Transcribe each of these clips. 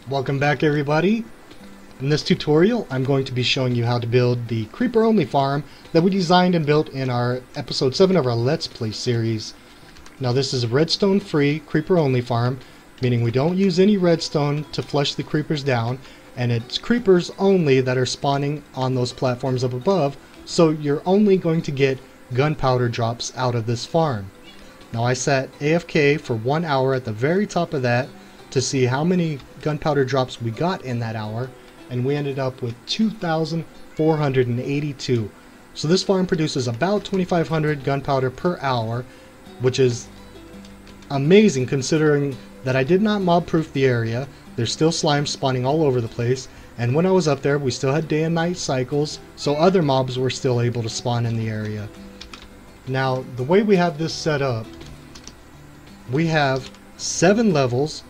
Welcome back, everybody. In this tutorial I'm going to be showing you how to build the creeper only farm that we designed and built in our episode 7 of our Let's Play series. Now this is a redstone free creeper only farm, meaning we don't use any redstone to flush the creepers down, and it's creepers only that are spawning on those platforms up above, so you're only going to get gunpowder drops out of this farm. Now I sat AFK for 1 hour at the very top of that to see how many gunpowder drops we got in that hour, and we ended up with 2,482. So this farm produces about 2,500 gunpowder per hour, which is amazing considering that I did not mob proof the area. There's still slime spawning all over the place, and when I was up there we still had day and night cycles, so other mobs were still able to spawn in the area. Now the way we have this set up, we have 7 levels.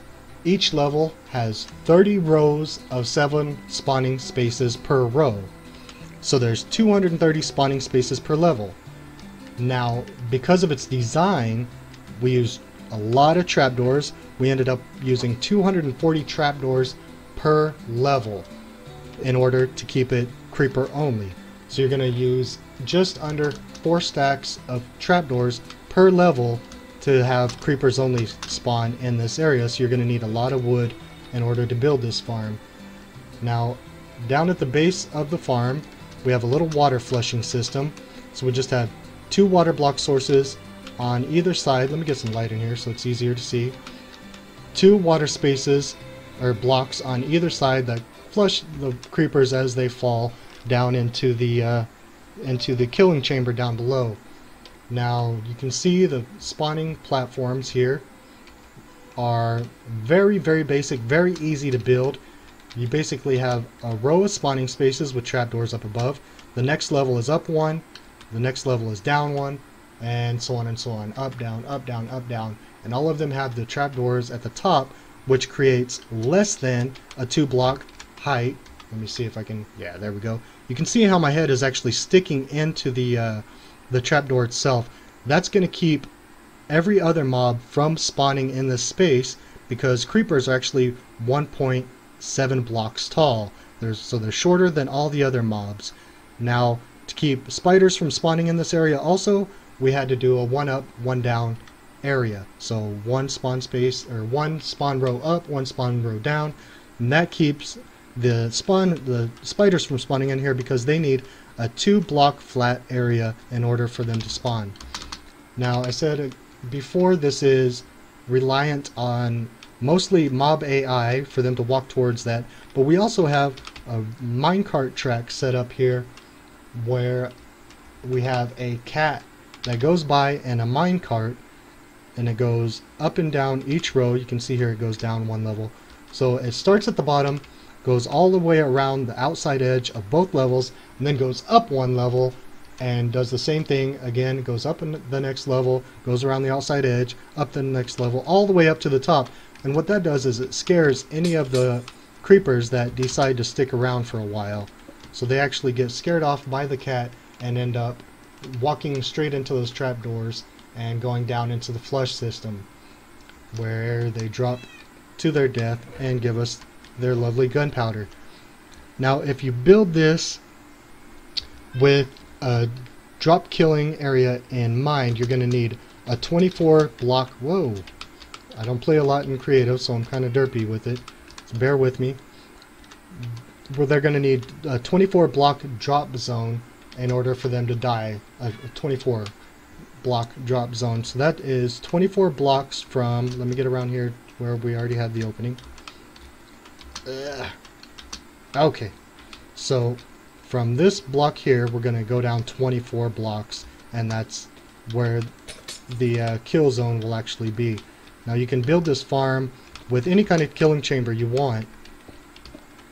Each level has 30 rows of 7 spawning spaces per row. So there's 230 spawning spaces per level. Now, because of its design, we used a lot of trapdoors. We ended up using 240 trapdoors per level in order to keep it creeper only. So you're going to use just under 4 stacks of trapdoors per level to have creepers only spawn in this area, so you're going to need a lot of wood in order to build this farm. Now, down at the base of the farm, we have a little water flushing system. So we just have 2 water block sources on either side. Let me get some light in here so it's easier to see. 2 water spaces, or blocks, on either side that flush the creepers as they fall down into the killing chamber down below. Now you can see the spawning platforms here are very basic, very easy to build. You basically have a row of spawning spaces with trapdoors up above. The next level is up 1, the next level is down 1, and so on and so on. Up, down, up, down, up, down. And all of them have the trapdoors at the top, which creates less than a 2 block height. Let me see if I can, yeah, there we go. You can see how my head is actually sticking into the trapdoor itself. That's going to keep every other mob from spawning in this space, because creepers are actually 1.7 blocks tall. So they're shorter than all the other mobs. Now, to keep spiders from spawning in this area also, we had to do a 1 up, 1 down area. So 1 spawn space, or 1 spawn row up, 1 spawn row down, and that keeps the spiders from spawning in here, because they need a 2 block flat area in order for them to spawn. Now I said before, this is reliant on mostly mob AI for them to walk towards that, but we also have a minecart track set up here where we have a cat that goes by in a minecart, and it goes up and down each row. You can see here it goes down 1 level. So it starts at the bottom, goes all the way around the outside edge of both levels, and then goes up 1 level and does the same thing again. Goes up in the next level, goes around the outside edge, up the next level, all the way up to the top. And what that does is it scares any of the creepers that decide to stick around for a while. So they actually get scared off by the cat and end up walking straight into those trapdoors and going down into the flush system, where they drop to their death and give us their lovely gunpowder. Now if you build this with a drop killing area in mind, you're going to need a 24 block, whoa, I don't play a lot in creative, so I'm kind of derpy with it, so bear with me. Where they're going to need a 24 block drop zone in order for them to die, a 24 block drop zone. So that is 24 blocks from, let me get around here where we already have the opening. Okay, so from this block here we're going to go down 24 blocks, and that's where the kill zone will actually be. Now you can build this farm with any kind of killing chamber you want.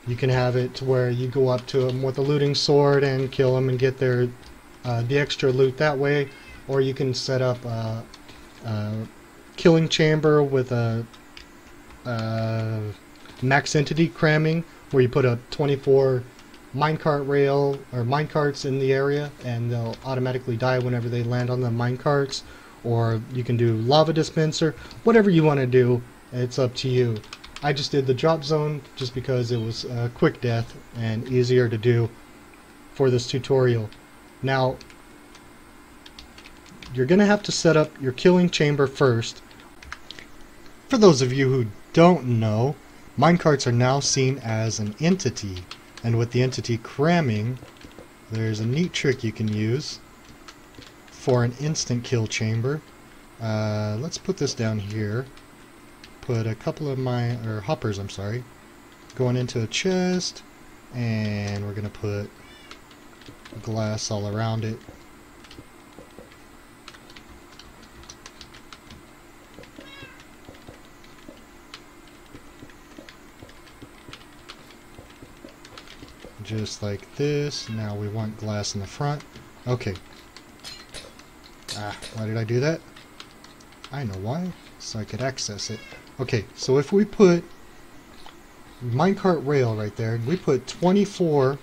You can have it to where you go up to them with a looting sword and kill them and get their the extra loot that way, or you can set up a killing chamber with a max entity cramming, where you put a 24 minecart rail or minecarts in the area, and they'll automatically die whenever they land on the minecarts. Or you can do lava dispenser, whatever you want to do, it's up to you. I just did the drop zone just because it was a quick death and easier to do for this tutorial. Now, you're going to have to set up your killing chamber first. For those of you who don't know, minecarts are now seen as an entity, and with the entity cramming, there's a neat trick you can use for an instant kill chamber. Let's put this down here. Put a couple of hoppers, going into a chest, and we're gonna put glass all around it. Just like this. Now we want glass in the front. Okay. Why did I do that? I know why. So I could access it. Okay, so if we put minecart rail right there, and we put 24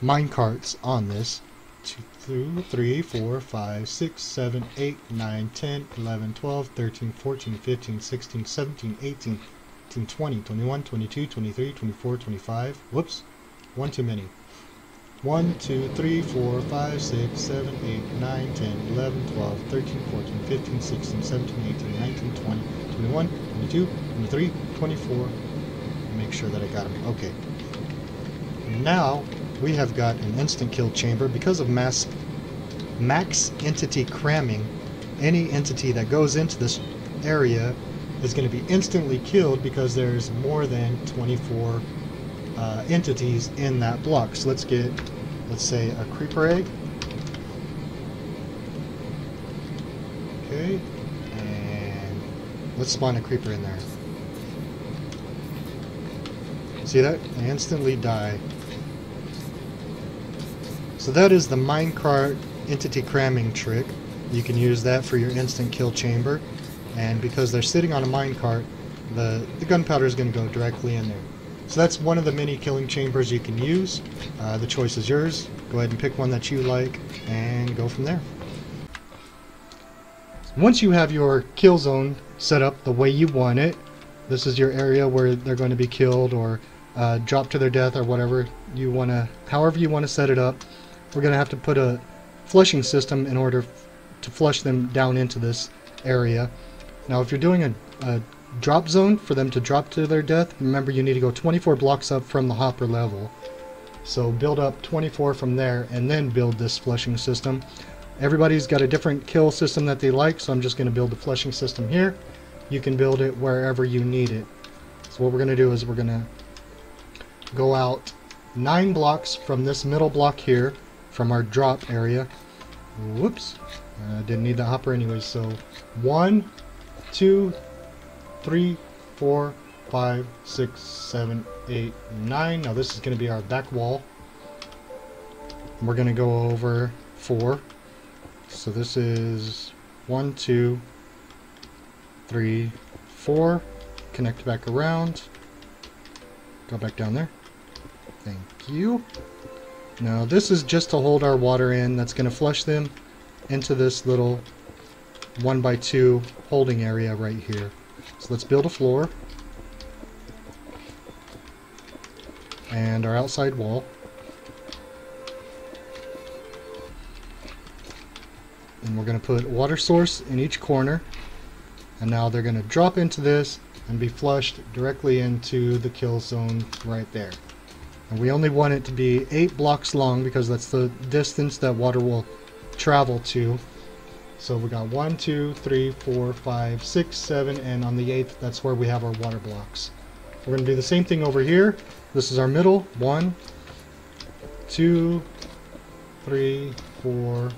minecarts on this, 2, 3, 4, 5, 6, 7, 8, 9, 10, 11, 12, 13, 14, 15, 16, 17, 18, 19, 20, 21, 22, 23, 24, 25. Whoops. One too many. 1, 2, 3, 4, 5, 6, 7, 8, 9, 10, 11, 12, 13, 14, 15, 16, 17, 18, 19, 20, 21, 22, 23, 24. Make sure that I got them. Okay. Now we have got an instant kill chamber. Because of max entity cramming, any entity that goes into this area is going to be instantly killed because there's more than 24 entities in that block. So let's get, let's say, a creeper egg. Okay, and let's spawn a creeper in there. See that? They instantly die. So that is the minecart entity cramming trick. You can use that for your instant kill chamber, and because they're sitting on a minecart, the gunpowder is going to go directly in there. So that's one of the many killing chambers you can use. The choice is yours. Go ahead and pick one that you like and go from there. Once you have your kill zone set up the way you want it, this is your area where they're going to be killed or drop to their death or whatever you want to, however you want to set it up. We're going to have to put a flushing system in order to flush them down into this area. Now if you're doing a drop zone for them to drop to their death, remember you need to go 24 blocks up from the hopper level. So build up 24 from there and then build this flushing system. Everybody's got a different kill system that they like, so I'm just going to build the flushing system here. You can build it wherever you need it. So what we're going to do is we're going to go out 9 blocks from this middle block here from our drop area. Whoops, didn't need the hopper anyway. So 1, 2, 3, 4, 5, 6, 7, 8, 9. Now this is going to be our back wall. We're going to go over 4. So this is 1, 2, 3, 4. Connect back around. Go back down there. Thank you. Now this is just to hold our water in. That's going to flush them into this little 1x2 holding area right here. So let's build a floor and our outside wall. And we're going to put water source in each corner. And now they're going to drop into this and be flushed directly into the kill zone right there. And we only want it to be 8 blocks long because that's the distance that water will travel to. So we got 1, 2, 3, 4, 5, 6, 7, and on the 8th, that's where we have our water blocks. We're going to do the same thing over here. This is our middle. 1, 2, 3, 4,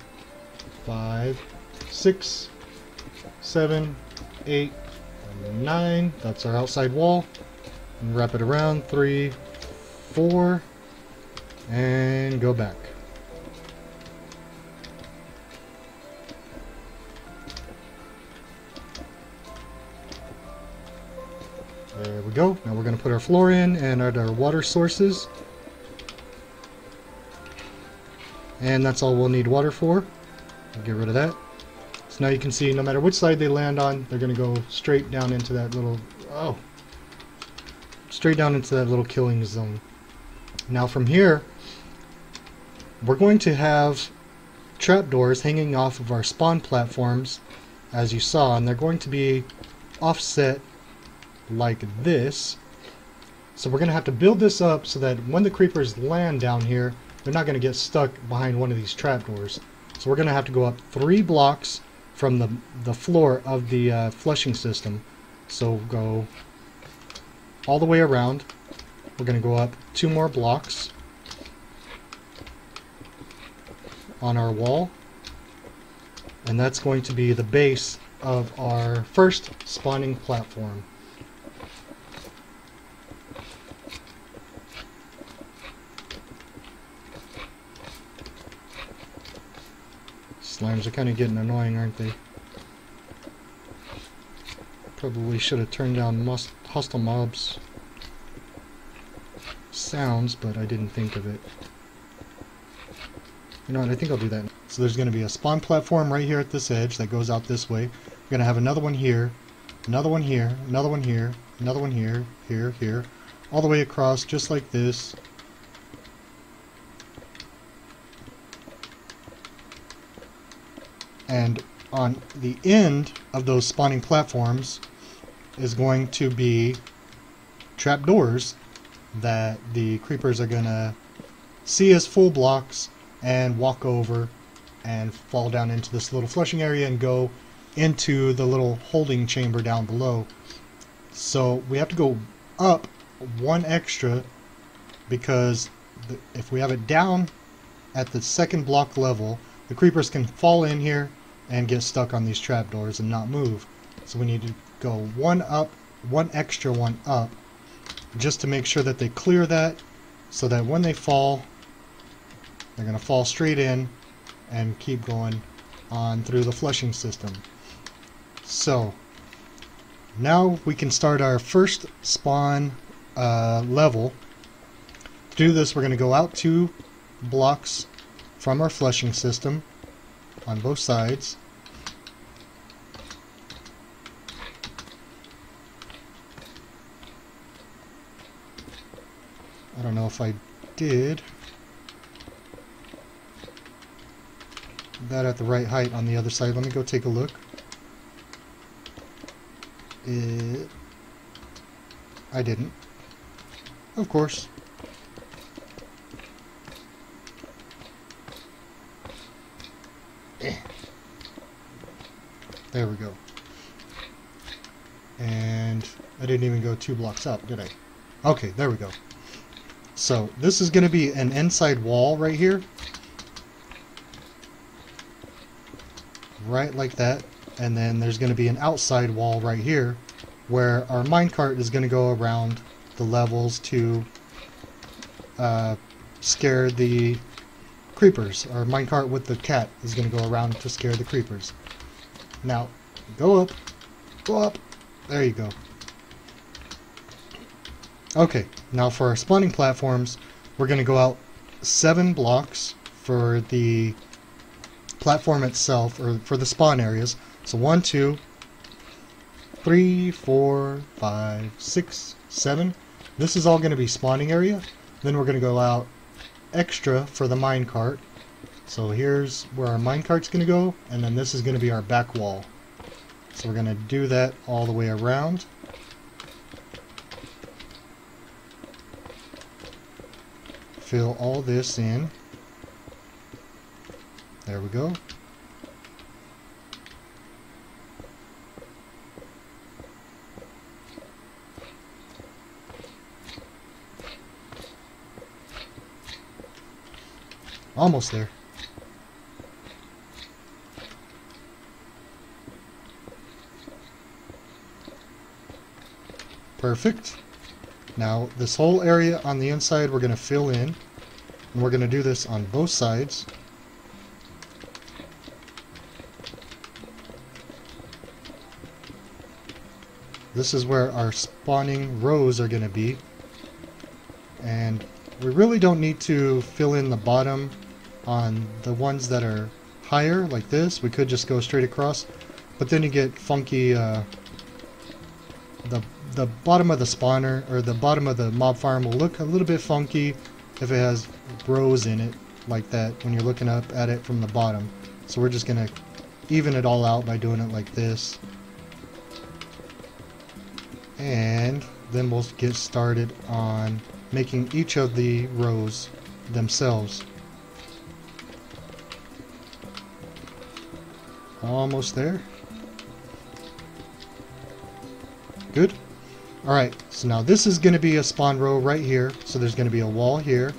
5, 6, 7, 8, and 9. That's our outside wall. And wrap it around. 3, 4, and go back. There we go. Now we're going to put our floor in and add our water sources. And that's all we'll need water for. I'll get rid of that. So now you can see no matter which side they land on, they're going to go straight down into that little... Oh, straight down into that little killing zone. Now from here, we're going to have trapdoors hanging off of our spawn platforms, as you saw, and they're going to be offset like this. So we're going to have to build this up so that when the creepers land down here, they're not going to get stuck behind one of these trapdoors. So we're going to have to go up 3 blocks from the floor of the flushing system. So go all the way around. We're going to go up 2 more blocks on our wall, and that's going to be the base of our first spawning platform. Slimes are kind of getting annoying, aren't they? Probably should have turned down hostile mobs sounds, but I didn't think of it. You know what, I think I'll do that. So there's going to be a spawn platform right here at this edge that goes out this way. We're going to have another one here, another one here, another one here, another one here, here, all the way across just like this. And on the end of those spawning platforms is going to be trapdoors that the creepers are going to see as full blocks and walk over and fall down into this little flushing area and go into the little holding chamber down below. So we have to go up 1 extra because if we have it down at the second block level, the creepers can fall in here and get stuck on these trapdoors and not move. So we need to go 1 up, 1 extra 1 up, just to make sure that they clear that, so that when they fall, they're going to fall straight in and keep going on through the flushing system. So now we can start our first spawn level. To do this, we're going to go out 2 blocks from our flushing system on both sides. I don't know if I did that at the right height on the other side. Let me go take a look. I didn't. Of course. There we go. And I didn't even go 2 blocks up, did I? Okay, there we go. So this is going to be an inside wall right here. Right like that. And then there's going to be an outside wall right here where our minecart is going to go around the levels to scare the creepers. Our minecart with the cat is going to go around to scare the creepers. Now, go up, go up. There you go. Okay, now for our spawning platforms, we're going to go out 7 blocks for the platform itself, or for the spawn areas. So 1, 2, 3, 4, 5, 6, 7. This is all going to be spawning area. Then we're going to go out extra for the minecart. So here's where our minecart's going to go, and then this is going to be our back wall. So we're going to do that all the way around. Fill all this in. There we go. Almost there. Perfect. Now this whole area on the inside we're going to fill in, and we're going to do this on both sides. This is where our spawning rows are going to be, and we really don't need to fill in the bottom on the ones that are higher like this. We could just go straight across, but then you get funky the the bottom of the spawner, or the bottom of the mob farm, will look a little bit funky if it has rows in it like that when you're looking up at it from the bottom. So we're just gonna even it all out by doing it like this, and then we'll get started on making each of the rows themselves. Almost there. Good. Alright, so now this is going to be a spawn row right here. So there's going to be a wall here.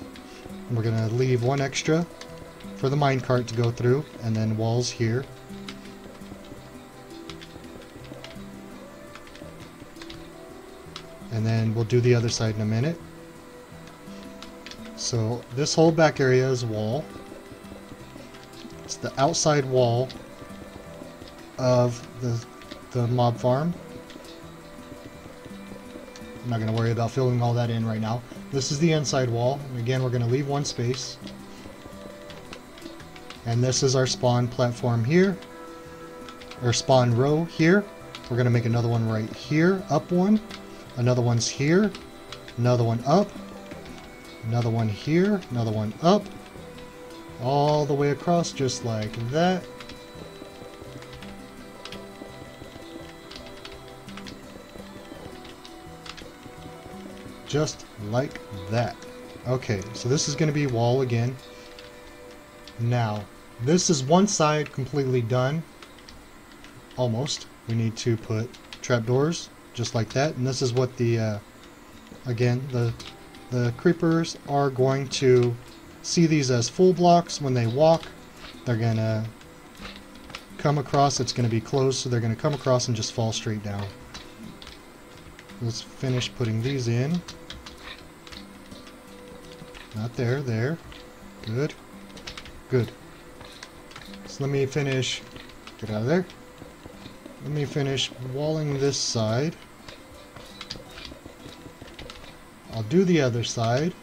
And we're going to leave one extra for the minecart to go through. And then walls here. And then we'll do the other side in a minute. So this whole back area is wall. It's the outside wall of the mob farm. I'm not going to worry about filling all that in right now. This is the inside wall. And again, we're going to leave one space. And this is our spawn platform here. Or spawn row here. We're going to make another one right here. Up one. Another one's here. Another one up. Another one here. Another one up. All the way across just like that. Just like that. Okay, so this is going to be wall again. Now, this is one side completely done. Almost. We need to put trapdoors just like that. And this is what the, again, the creepers are going to see these as full blocks. When they walk, they're going to come across. It's going to be closed, so they're going to come across and just fall straight down. Let's finish putting these in. Not there, there. Good. Good. So let me finish. Get out of there. Let me finish walling this side. I'll do the other side.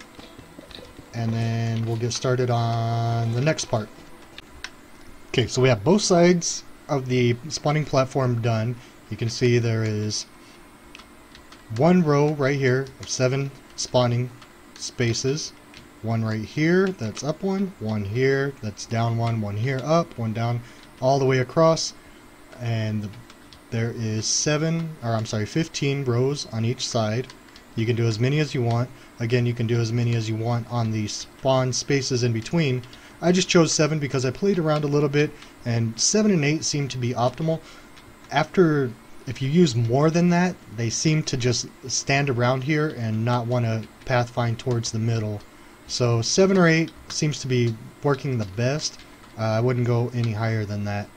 And then we'll get started on the next part. Okay, so we have both sides of the spawning platform done. You can see there is one row right here of 7 spawning spaces. One right here, that's up one here, that's down one here up, one down, all the way across. And there is 15 rows on each side. You can do as many as you want. Again, you can do as many as you want on the spawn spaces in between. I just chose 7 because I played around a little bit, and 7 and 8 seem to be optimal. If you use more than that, they seem to just stand around here and not want to pathfind towards the middle. So 7 or 8 seems to be working the best. I wouldn't go any higher than that.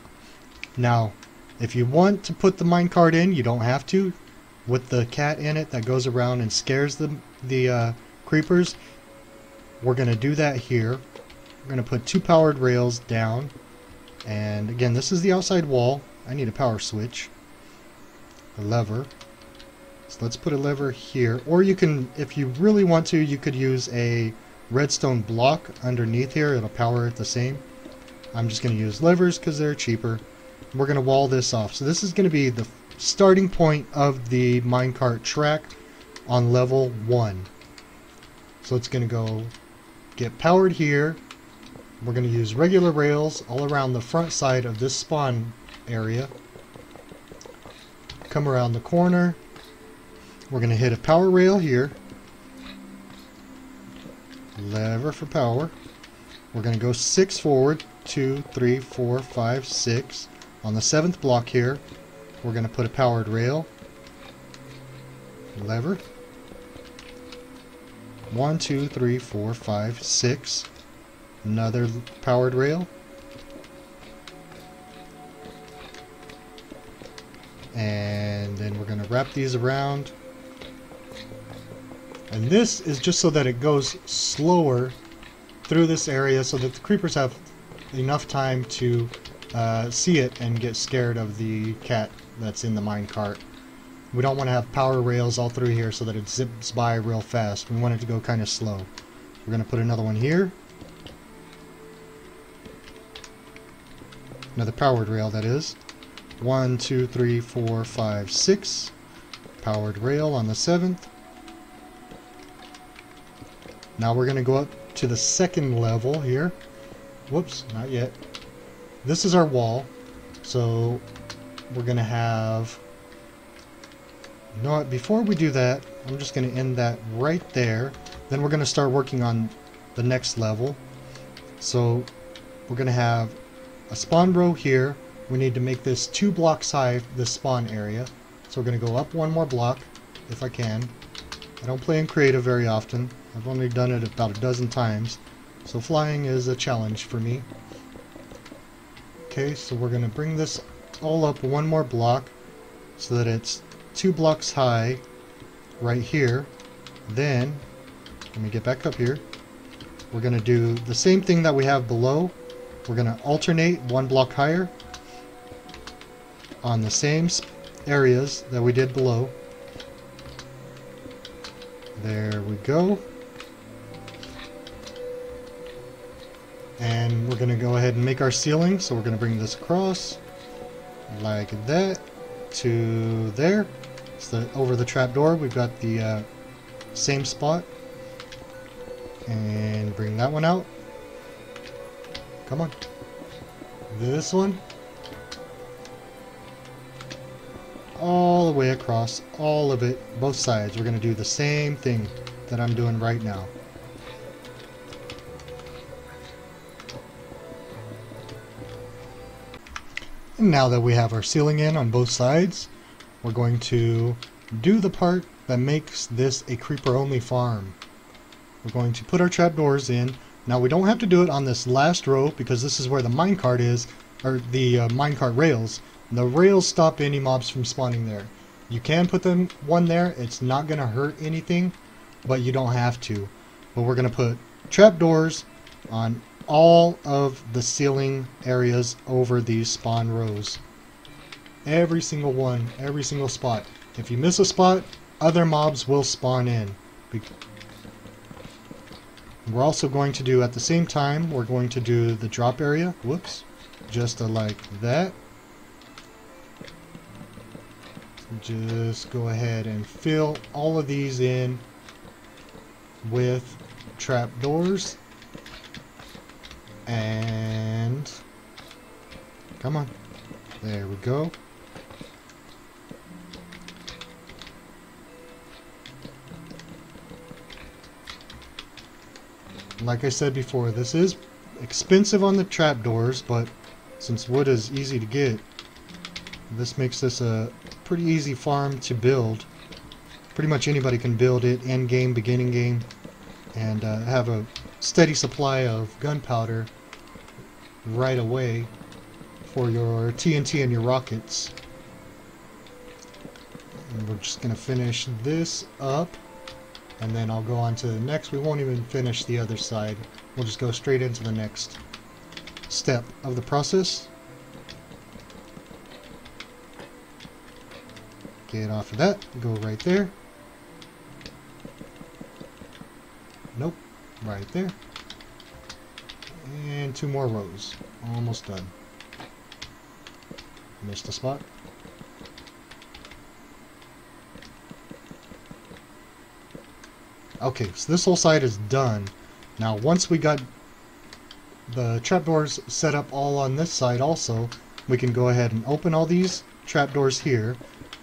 Now, if you want to put the minecart in, you don't have to. With the cat in it that goes around and scares the creepers, we're going to do that here. We're going to put 2 powered rails down. And again, this is the outside wall. I need a power switch. A lever. So let's put a lever here. Or you can, if you really want to, you could use a redstone block underneath here. It'll power it the same. I'm just going to use levers because they're cheaper. We're going to wall this off. So this is going to be the starting point of the minecart track on level 1. So it's going to go get powered here. We're going to use regular rails all around the front side of this spawn area. Come around the corner. We're going to hit a power rail here. Lever for power. We're going to go 6 forward. 2, 3, 4, 5, 6. On the 7th block here, we're going to put a powered rail. Lever. 1, 2, 3, 4, 5, 6. Another powered rail. And then we're going to wrap these around. And this is just so that it goes slower through this area so that the creepers have enough time to see it and get scared of the cat that's in the minecart. We don't want to have power rails all through here so that it zips by real fast. We want it to go kind of slow. We're going to put another one here. Another powered rail, that is. 1, 2, 3, 4, 5, 6. powered rail on the 7th. Now we're going to go up to the second level here. Whoops, not yet. This is our wall. So we're going to have... You know what, before we do that, I'm just going to end that right there. Then we're going to start working on the next level. So we're going to have a spawn row here. We need to make this 2 blocks high, this spawn area. So we're going to go up 1 more block, if I can. I don't play in creative very often. I've only done it about a dozen times. So flying is a challenge for me. Okay, so we're going to bring this all up 1 more block so that it's 2 blocks high right here. Then, let me get back up here. We're going to do the same thing that we have below. We're going to alternate 1 block higher on the same areas that we did below. There we go. And we're going to go ahead and make our ceiling. So we're going to bring this across like that to there. So that over the trapdoor we've got the same spot. And bring that one out. Come on. This one. All the way across, all of it, both sides. We're going to do the same thing that I'm doing right now. And now that we have our ceiling in on both sides, we're going to do the part that makes this a creeper-only farm. We're going to put our trapdoors in. Now we don't have to do it on this last row because this is where the minecart is, or the minecart rails. The rails stop any mobs from spawning there. You can put them one there, it's not going to hurt anything, but you don't have to. But we're going to put trapdoors on all of the ceiling areas over these spawn rows. Every single one, every single spot. If you miss a spot, other mobs will spawn in. We're also going to do, at the same time, we're going to do the drop area. Whoops. Just like that. Just go ahead and fill all of these in with trapdoors. And come on. There we go. Like I said before, this is expensive on the trapdoors, but since wood is easy to get, this makes this a pretty easy farm to build. Pretty much anybody can build it, end game, beginning game, and have a steady supply of gunpowder right away for your TNT and your rockets. And we're just going to finish this up, and then I'll go on to the next. We won't even finish the other side. We'll just go straight into the next step of the process. Get off of that, go right there. Nope, right there. And 2 more rows. Almost done. Missed a spot. Okay, so this whole side is done. Now once we got the trapdoors set up all on this side also, we can go ahead and open all these trapdoors here.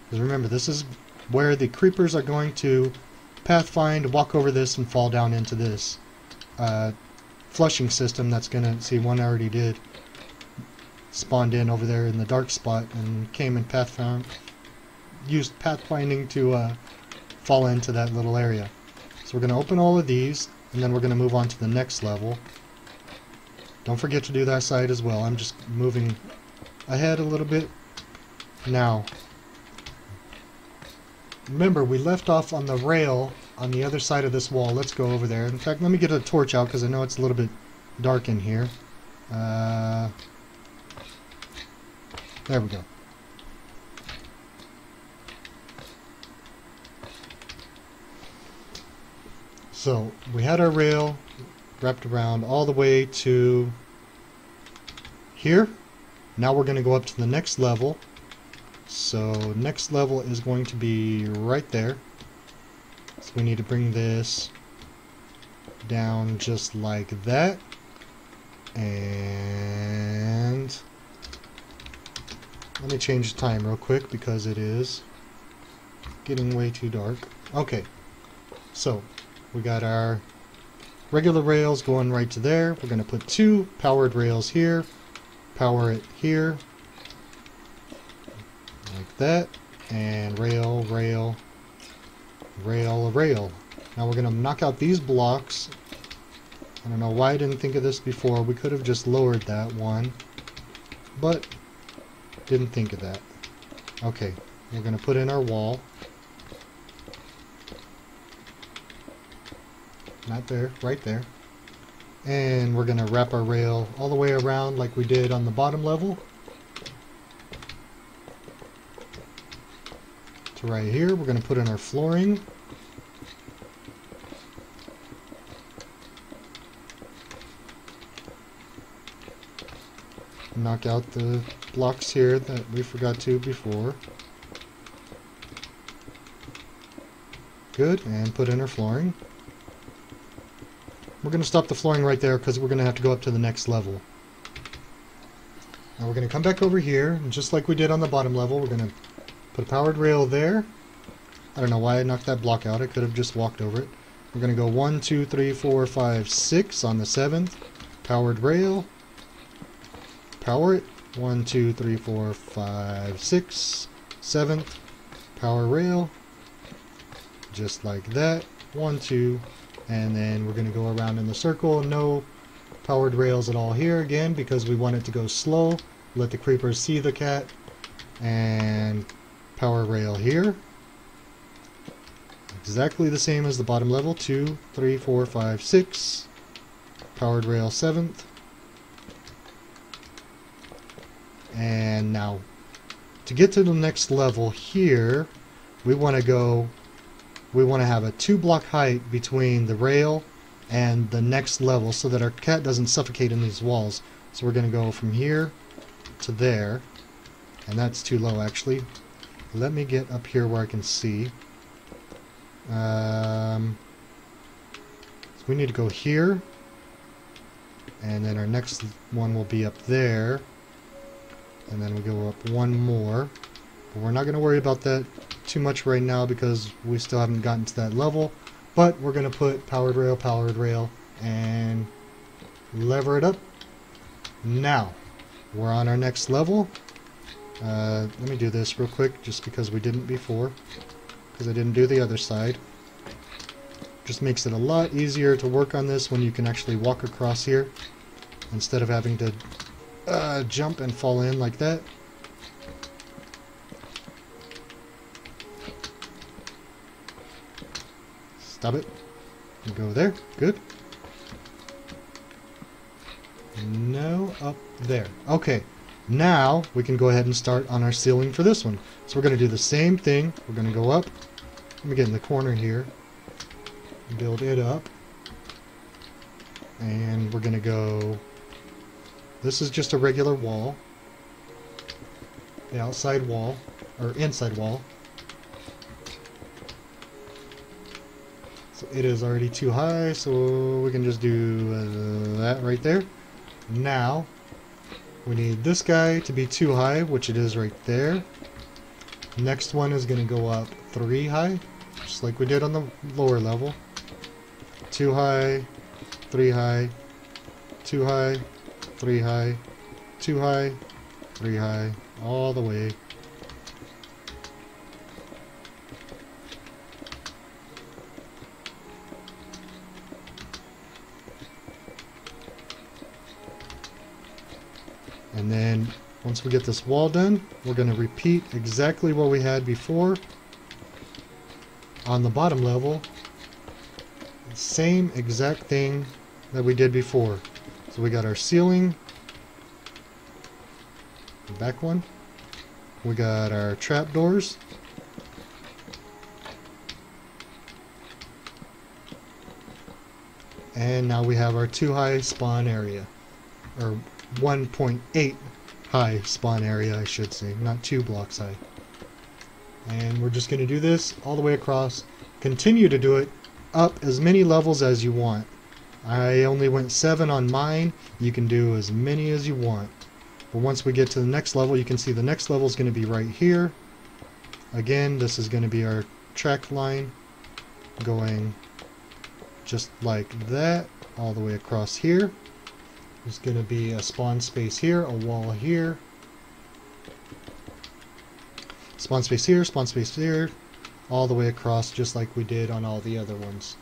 Because remember, this is where the creepers are going to pathfind, walk over this, and fall down into this flushing system that's going to, see, one already did. Spawned in over there in the dark spot and came and used pathfinding to fall into that little area. So we're going to open all of these, and then we're going to move on to the next level. Don't forget to do that side as well. I'm just moving ahead a little bit. Now, remember, we left off on the rail on the other side of this wall. Let's go over there. In fact, let me get a torch out because I know it's a little bit dark in here. There we go. So, we had our rail wrapped around all the way to here. Now we're going to go up to the next level. So next level is going to be right there. So we need to bring this down just like that. And let me change the time real quick because it is getting way too dark. Okay, so we got our regular rails going right to there. We're going to put 2 powered rails here, power it here, like that, and rail, rail, rail, rail. Now we're going to knock out these blocks. I don't know why I didn't think of this before. We could have just lowered that one, but didn't think of that. Okay, we're going to put in our wall. Not there, right there. And we're going to wrap our rail all the way around like we did on the bottom level. To right here, we're going to put in our flooring. Knock out the blocks here that we forgot to before. Good, and put in our flooring. We're going to stop the flooring right there because we're going to have to go up to the next level. Now we're going to come back over here, and just like we did on the bottom level, we're going to put a powered rail there. I don't know why I knocked that block out. I could have just walked over it. We're going to go 1, 2, 3, 4, 5, 6 on the 7th. Powered rail. Power it. 1, 2, 3, 4, 5, 6. 7th. Power rail. Just like that. 1, 2. And then we're going to go around in the circle. No powered rails at all here again because we want it to go slow. Let the creepers see the cat. And power rail here. Exactly the same as the bottom level. 2, 3, 4, 5, 6. Powered rail 7th. And now to get to the next level here, we want to have a 2-block height between the rail and the next level so that our cat doesn't suffocate in these walls. So we're going to go from here to there, and that's too low actually. Let me get up here where I can see. So we need to go here, and then our next one will be up there, and then we go up one more. But we're not going to worry about that too much right now because we still haven't gotten to that level. But we're going to put powered rail, and lever it up. Now we're on our next level. Let me do this real quick just because we didn't before, because I didn't do the other side. Just makes it a lot easier to work on this when you can actually walk across here instead of having to jump and fall in like that. Stop it. And go there. Good. No, up there. Okay. Now we can go ahead and start on our ceiling for this one. So we're going to do the same thing. We're going to go up. Let me get in the corner here. Build it up. And we're going to go... This is just a regular wall. The outside wall. Or inside wall. So it is already too high, so we can just do that right there. Now, we need this guy to be 2 high, which it is right there. Next one is going to go up 3 high, just like we did on the lower level. 2 high, 3 high, 2 high, 3 high, 2 high, 3 high, all the way. And then once we get this wall done, we're going to repeat exactly what we had before on the bottom level. Same exact thing that we did before. So we got our ceiling, the back one. We got our trapdoors. And now we have our 2 high spawn area, or 1.8 high spawn area, I should say, not 2 blocks high. And we're just going to do this all the way across. Continue to do it up as many levels as you want. I only went 7 on mine. You can do as many as you want. But once we get to the next level, you can see the next level is going to be right here. Again, this is going to be our track line going just like that all the way across here. There's going to be a spawn space here, a wall here, spawn space here, all the way across just like we did on all the other ones.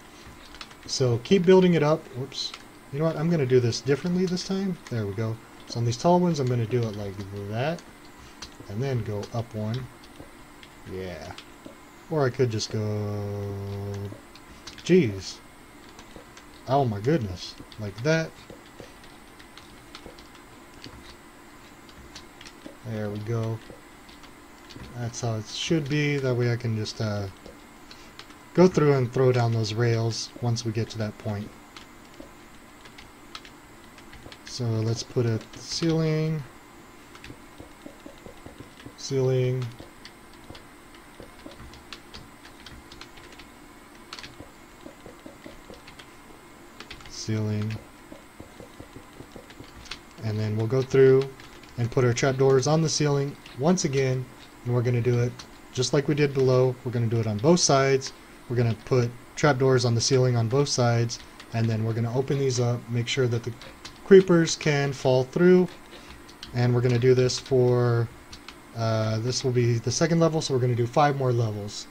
So keep building it up. Whoops. You know what? I'm going to do this differently this time. There we go. So on these tall ones, I'm going to do it like that. And then go up one. Yeah. Or I could just go... Jeez. Oh my goodness. Like that. There we go. That's how it should be. That way I can just go through and throw down those rails once we get to that point. So let's put a ceiling, ceiling, ceiling, and then we'll go through and put our trapdoors on the ceiling once again, and we're going to do it just like we did below. We're going to do it on both sides. We're going to put trapdoors on the ceiling on both sides, and then we're going to open these up, make sure that the creepers can fall through, and we're going to do this for this will be the second level, so we're going to do 5 more levels.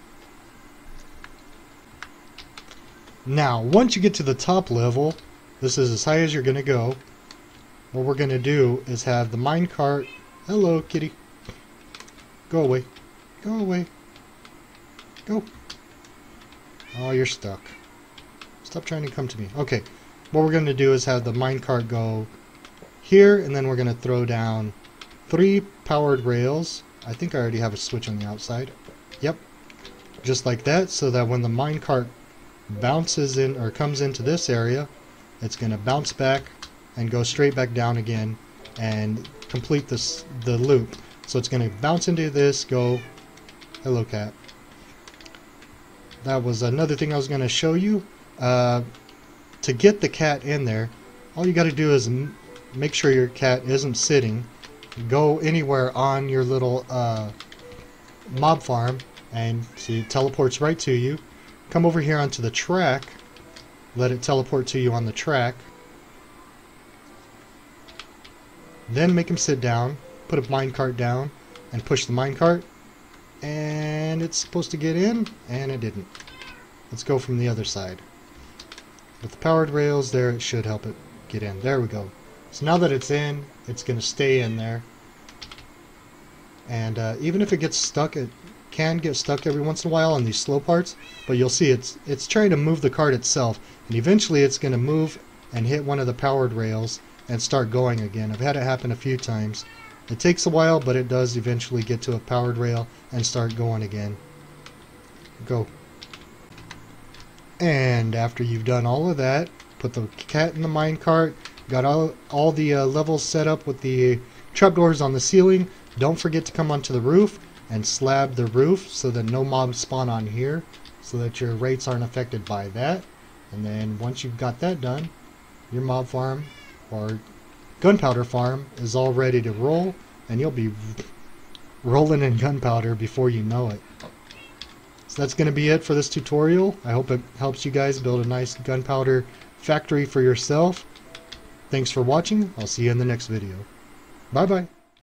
Now once you get to the top level, this is as high as you're going to go. What we're going to do is have the minecart. Hello kitty, go away, go away, go. Oh, you're stuck. Stop trying to come to me. Okay, what we're going to do is have the minecart go here, and then we're going to throw down 3 powered rails. I think I already have a switch on the outside. Yep. Just like that, so that when the minecart bounces in or comes into this area, it's going to bounce back and go straight back down again and complete the loop. So it's going to bounce into this, go... Hello, cat. That was another thing I was going to show you. To get the cat in there, all you got to do is make sure your cat isn't sitting. Go anywhere on your little mob farm, and she teleports right to you. Come over here onto the track. Let it teleport to you on the track. Then make him sit down. Put a minecart down and push the minecart. And it's supposed to get in, and it didn't. Let's go from the other side. With the powered rails there, it should help it get in. There we go. So now that it's in, it's going to stay in there. And even if it gets stuck, it can get stuck every once in a while on these slow parts. But you'll see it's trying to move the cart itself. And eventually it's going to move and hit one of the powered rails and start going again. I've had it happen a few times. It takes a while, but it does eventually get to a powered rail and start going again. Go. And after you've done all of that, put the cat in the minecart, got all the levels set up with the trapdoors on the ceiling. Don't forget to come onto the roof and slab the roof so that no mobs spawn on here, so that your rates aren't affected by that. And then once you've got that done, your mob farm or gunpowder farm is all ready to roll, and you'll be rolling in gunpowder before you know it. So that's going to be it for this tutorial. I hope it helps you guys build a nice gunpowder factory for yourself. Thanks for watching. I'll see you in the next video. Bye bye.